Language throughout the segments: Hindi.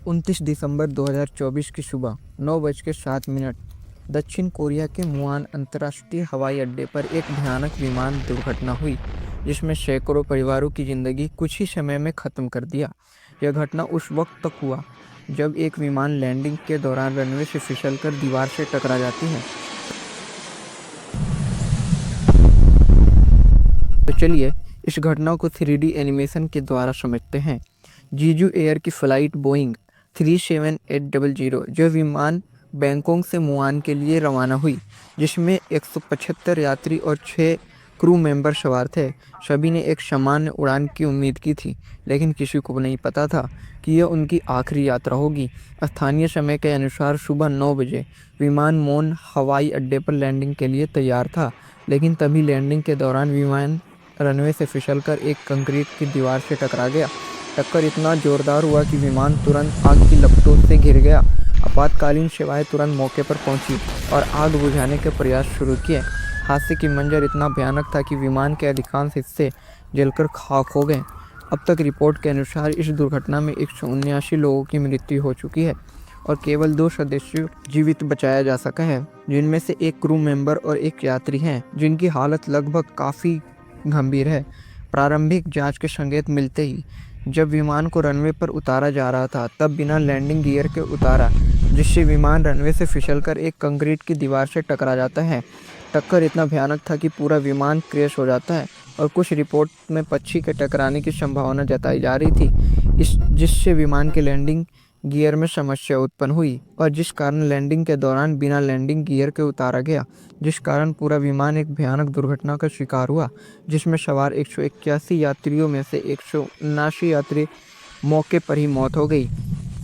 29 दिसंबर 2024 की सुबह 9:07 दक्षिण कोरिया के मुआन अंतर्राष्ट्रीय हवाई अड्डे पर एक भयानक विमान दुर्घटना हुई, जिसमें सैकड़ों परिवारों की ज़िंदगी कुछ ही समय में ख़त्म कर दिया। यह घटना उस वक्त तक हुआ जब एक विमान लैंडिंग के दौरान रनवे से फिसलकर दीवार से टकरा जाती है। तो चलिए इस घटना को 3D एनिमेशन के द्वारा समझते हैं। जीजू एयर की फ़्लाइट बोइंग 37800 जो विमान बैंकॉक से मुआन के लिए रवाना हुई, जिसमें 175 यात्री और 6 क्रू मेंबर सवार थे। सभी ने एक सामान्य उड़ान की उम्मीद की थी, लेकिन किसी को नहीं पता था कि यह उनकी आखिरी यात्रा होगी। स्थानीय समय के अनुसार सुबह 9 बजे विमान मोन हवाई अड्डे पर लैंडिंग के लिए तैयार था, लेकिन तभी लैंडिंग के दौरान विमान रनवे से फिसलकर एक कंक्रीट की दीवार से टकरा गया। टक्कर इतना जोरदार हुआ कि विमान तुरंत आग की लपटों से घिर गया। आपातकालीन सेवाएं तुरंत मौके पर पहुंची और आग बुझाने के प्रयास शुरू किए। हादसे की मंजर इतना भयानक था कि विमान के अधिकांश हिस्से जलकर खाक हो गए। अब तक रिपोर्ट के अनुसार इस दुर्घटना में 179 लोगों की मृत्यु हो चुकी है और केवल 2 सदस्यों जीवित बचाया जा सका है, जिनमें से एक क्रू मेंबर और एक यात्री हैं, जिनकी हालत लगभग काफ़ी गंभीर है। प्रारंभिक जांच के संकेत मिलते ही जब विमान को रनवे पर उतारा जा रहा था, तब बिना लैंडिंग गियर के उतारा, जिससे विमान रनवे से फिसलकर एक कंक्रीट की दीवार से टकरा जाता है। टक्कर इतना भयानक था कि पूरा विमान क्रैश हो जाता है और कुछ रिपोर्ट में पक्षी के टकराने की संभावना जताई जा रही थी, जिससे विमान के लैंडिंग गियर में समस्या उत्पन्न हुई और जिस कारण लैंडिंग के दौरान बिना लैंडिंग गियर के उतारा गया, जिस कारण पूरा विमान एक भयानक दुर्घटना का शिकार हुआ, जिसमें सवार 181 यात्रियों में से 179 यात्री मौके पर ही मौत हो गई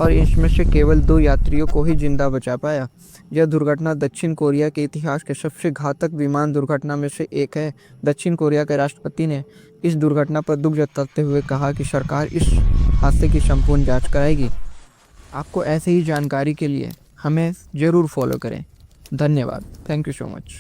और इसमें से केवल 2 यात्रियों को ही जिंदा बचा पाया। यह दुर्घटना दक्षिण कोरिया के इतिहास के सबसे घातक विमान दुर्घटना में से एक है। दक्षिण कोरिया के राष्ट्रपति ने इस दुर्घटना पर दुख जताते हुए कहा कि सरकार इस हादसे की संपूर्ण जांच कराएगी। आपको ऐसे ही जानकारी के लिए हमें ज़रूर फॉलो करें। धन्यवाद। Thank you so much.